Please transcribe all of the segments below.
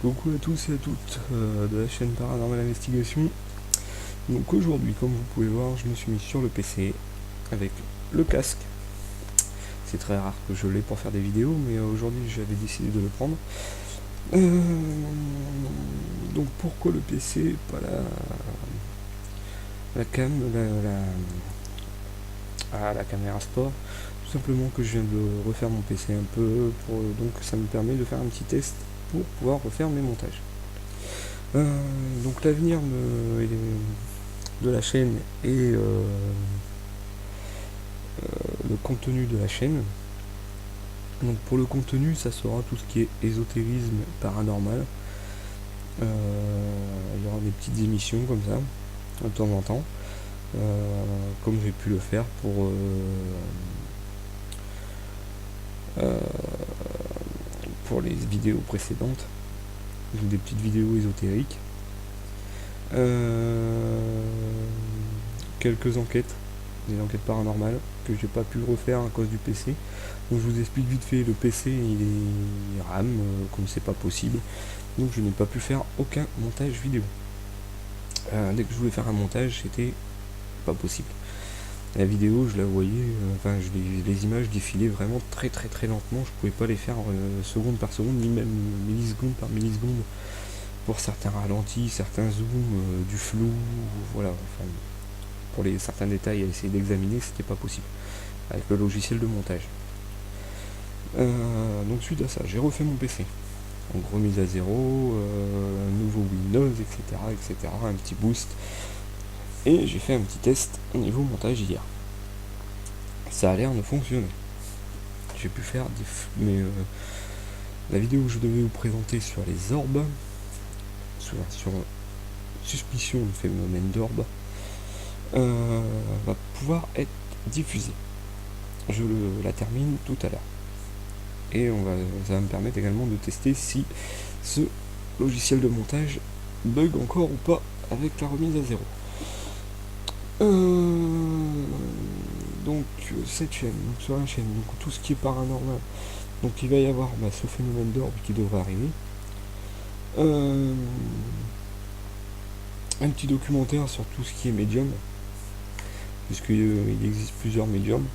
Coucou à tous et à toutes de la chaîne Paranormal Investigation. Donc aujourd'hui, comme vous pouvez voir, je me suis mis sur le PC avec le casque. C'est très rare que je l'ai pour faire des vidéos, mais aujourd'hui j'avais décidé de le prendre. Donc pourquoi le PC, pas la cam, la caméra sport. Tout simplement que je viens de refaire mon PC un peu, donc ça me permet de faire un petit test pour pouvoir refaire mes montages. Donc l'avenir de la chaîne et le contenu de la chaîne. Donc pour le contenu, ça sera tout ce qui est ésotérisme paranormal. Il y aura des petites émissions comme ça, de temps en temps, comme j'ai pu le faire pour les vidéos précédentes, donc des petites vidéos ésotériques. Quelques enquêtes, des enquêtes paranormales que j'ai pas pu refaire à cause du PC. Donc je vous explique vite fait, le PC il rame comme c'est pas possible, donc je n'ai pas pu faire aucun montage vidéo. Dès que je voulais faire un montage, c'était pas possible. La vidéo, je la voyais, les images défilaient vraiment très lentement, je pouvais pas les faire seconde par seconde, ni même milliseconde par milliseconde. Pour certains ralentis, certains zooms, du flou, voilà, enfin, pour certains détails à essayer d'examiner, c'était pas possible avec le logiciel de montage. Donc suite à ça, j'ai refait mon PC. Donc remise à zéro, un nouveau Windows, etc., un petit boost. Et j'ai fait un petit test au niveau montage hier. Ça a l'air de fonctionner. J'ai pu faire la vidéo que je devais vous présenter sur les orbes, sur suspicion de phénomène d'orbe, va pouvoir être diffusée. Je la termine tout à l'heure. Et ça va me permettre également de tester si ce logiciel de montage bug encore ou pas avec la remise à zéro. Donc cette chaîne, donc sur la chaîne, donc tout ce qui est paranormal, donc il va y avoir ce phénomène d'orbe qui devrait arriver. Un petit documentaire sur tout ce qui est médium, puisqu'il existe plusieurs médiums,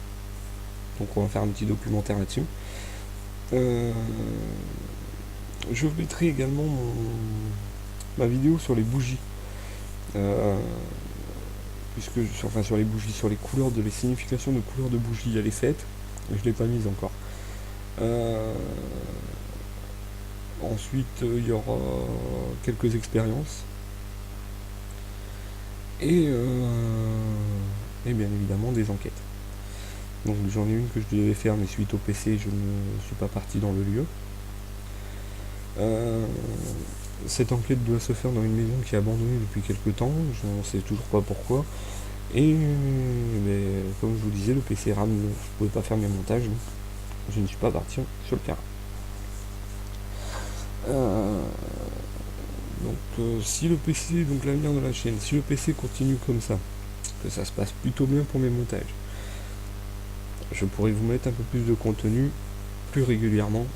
donc on va faire un petit documentaire là-dessus. Je mettrai également ma vidéo sur les bougies, sur les bougies, sur les couleurs les significations de couleurs de bougies. Elle est faite, je ne l'ai pas mise encore. Ensuite, il y aura quelques expériences. Et bien évidemment des enquêtes. Donc j'en ai une que je devais faire, mais suite au PC, je ne suis pas parti dans le lieu. Cette enquête doit se faire dans une maison qui est abandonnée depuis quelques temps, je ne sais toujours pas pourquoi. Et comme je vous disais, le PC RAM, je ne pouvais pas faire mes montages, donc je ne suis pas parti sur le terrain. Si le PC, donc l'avenir de la chaîne, si le PC continue comme ça, que ça se passe plutôt bien pour mes montages, je pourrais vous mettre un peu plus de contenu plus régulièrement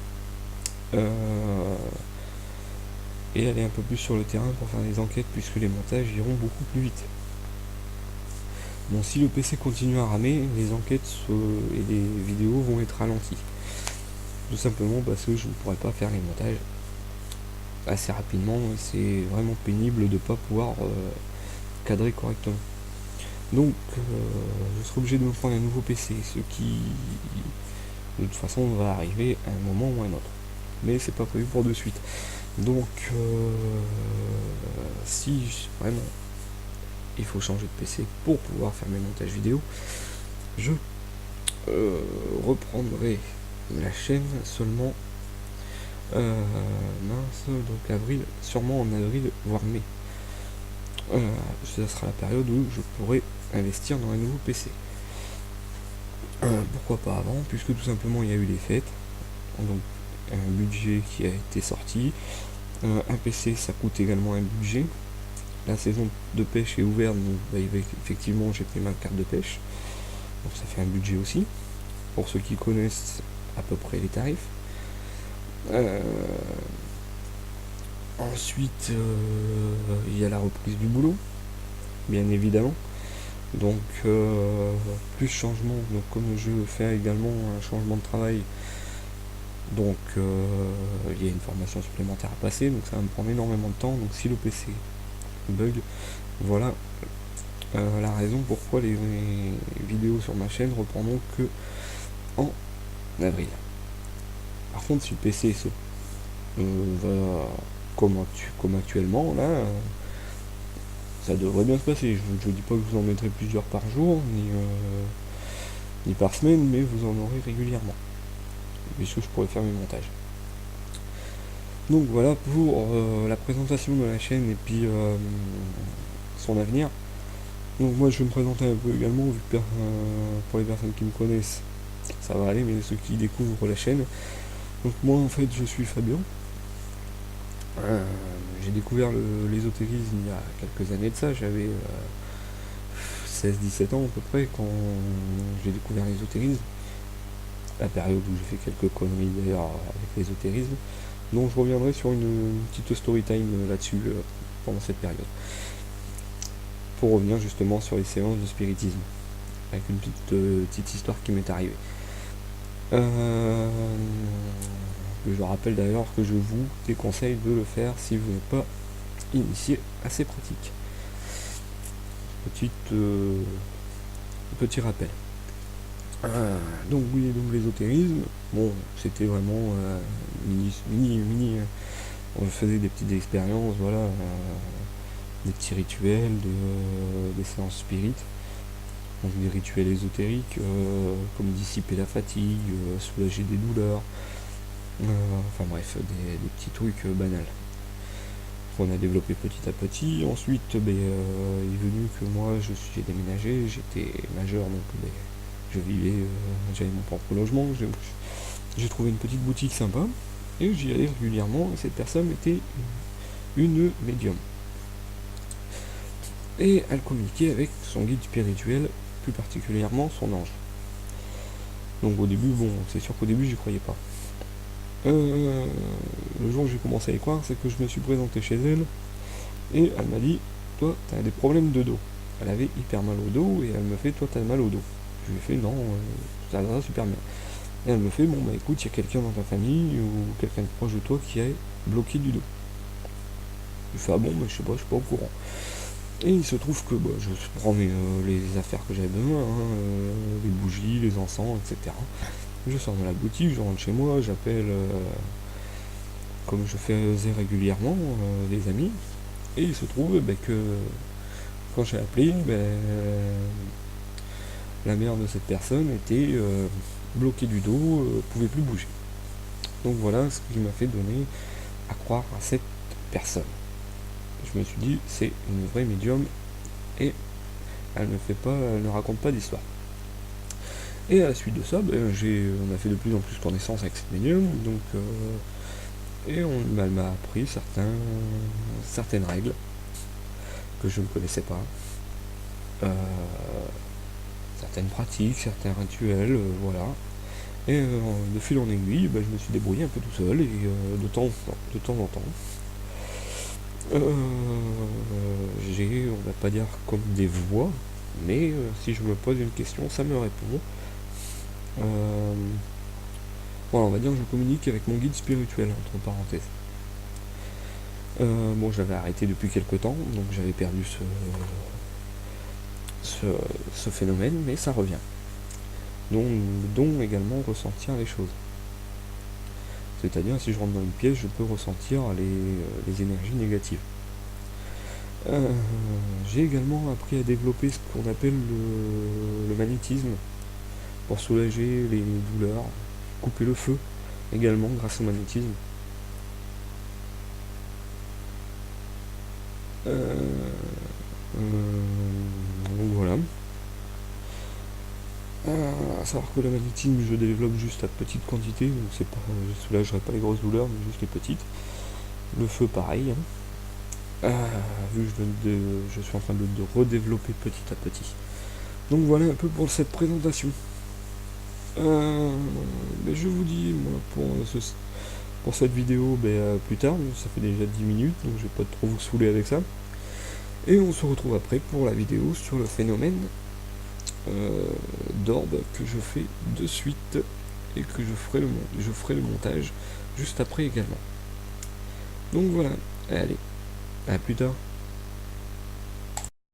et aller un peu plus sur le terrain pour faire des enquêtes, puisque les montages iront beaucoup plus vite. Bon, si le PC continue à ramer, les enquêtes et les vidéos vont être ralenties, tout simplement parce que je ne pourrai pas faire les montages assez rapidement, et c'est vraiment pénible de ne pas pouvoir cadrer correctement. Donc je serai obligé de me prendre un nouveau PC, ce qui de toute façon va arriver à un moment ou à un autre, mais c'est pas prévu pour de suite. Donc si vraiment il faut changer de PC pour pouvoir faire mes montages vidéo, je reprendrai la chaîne seulement donc avril, sûrement en avril voire mai. Ça sera la période où je pourrai investir dans un nouveau PC. Pourquoi pas avant, puisque tout simplement il y a eu les fêtes, donc un budget qui a été sorti. Un PC, ça coûte également un budget. La saison de pêche est ouverte, donc effectivement j'ai pris ma carte de pêche, donc ça fait un budget aussi, pour ceux qui connaissent à peu près les tarifs. Ensuite, il y a la reprise du boulot, bien évidemment. Donc, plus changement. Donc, comme je fais également un changement de travail, donc il y a une formation supplémentaire à passer, donc ça va me prendre énormément de temps. Donc, si le PC bug, voilà la raison pourquoi les vidéos sur ma chaîne reprendront que en avril. Par contre, si le PC va comme actuellement, là, ça devrait bien se passer. Je ne dis pas que vous en mettrez plusieurs par jour, ni par semaine, mais vous en aurez régulièrement, puisque je pourrais faire mes montages. Donc voilà pour la présentation de la chaîne et puis son avenir. Donc moi je vais me présenter un peu également, vu que pour les personnes qui me connaissent, ça va aller, mais ceux qui découvrent la chaîne. Donc moi en fait je suis Fabien. J'ai découvert l'ésotérisme il y a quelques années de ça, j'avais 16-17 ans à peu près quand j'ai découvert l'ésotérisme. La période où j'ai fait quelques conneries d'ailleurs avec l'ésotérisme. Donc je reviendrai sur une petite story time là-dessus pendant cette période. Pour revenir justement sur les séances de spiritisme. Avec une petite histoire qui m'est arrivée. Je rappelle d'ailleurs que je vous déconseille de le faire si vous n'êtes pas initié à ces pratiques. Petit rappel. Donc oui, donc l'ésotérisme, bon, c'était vraiment on faisait des petites expériences, voilà, des petits rituels, des séances spirites, donc des rituels ésotériques, comme dissiper la fatigue, soulager des douleurs, enfin bref, des petits trucs banals qu'on a développé petit à petit. Ensuite, il est venu que moi j'ai déménagé, j'étais majeur, donc je vivais, j'avais mon propre logement, j'ai trouvé une petite boutique sympa, et j'y allais régulièrement, et cette personne était une médium. Et elle communiquait avec son guide spirituel, plus particulièrement son ange. Donc au début, bon, c'est sûr qu'au début j'y croyais pas. Le jour où j'ai commencé à y croire, c'est que je me suis présenté chez elle, et elle m'a dit, toi t'as des problèmes de dos. Elle avait hyper mal au dos, et elle me fait, toi t'as mal au dos. Je lui ai fait, non, ça va super bien. Et elle me fait, bon bah écoute, il y a quelqu'un dans ta famille, ou quelqu'un de proche de toi qui est bloqué du dos. Je lui fais, ah bon, bah je sais pas, je suis pas au courant. Et il se trouve que je prends les affaires que j'avais besoin, les bougies, les encens, etc. Je sors de la boutique, je rentre chez moi, j'appelle, comme je faisais régulièrement, des amis. Et il se trouve que quand j'ai appelé, la mère de cette personne était bloquée du dos, pouvait plus bouger. Donc voilà ce qui m'a fait donner à croire à cette personne. Je me suis dit, c'est une vraie médium et elle ne raconte pas d'histoire. Et à la suite de ça, on a fait de plus en plus connaissance avec cette médium, donc elle m'a appris certaines règles que je ne connaissais pas, certaines pratiques, certains rituels, voilà. Et de fil en aiguille, je me suis débrouillé un peu tout seul et de temps en temps. On va pas dire comme des voix, mais si je me pose une question, ça me répond. Voilà, on va dire que je communique avec mon guide spirituel, entre parenthèses. J'avais arrêté depuis quelques temps, donc j'avais perdu ce phénomène, mais ça revient. Donc également ressentir les choses. C'est-à-dire, si je rentre dans une pièce, je peux ressentir les énergies négatives. J'ai également appris à développer ce qu'on appelle le magnétisme pour soulager les douleurs, couper le feu également grâce au magnétisme. Donc voilà. À savoir que le magnétisme, je développe juste à petite quantité, donc je soulagerai pas les grosses douleurs, mais juste les petites. Le feu, pareil. Vu que je suis en train de le redévelopper petit à petit. Donc voilà un peu pour cette présentation. Je vous dis, moi, pour cette vidéo plus tard, ça fait déjà 10 minutes, donc je vais pas trop vous saouler avec ça. Et on se retrouve après pour la vidéo sur le phénomène d'orbe que je fais de suite et que je ferai le montage juste après également. Donc voilà, allez, à plus tard.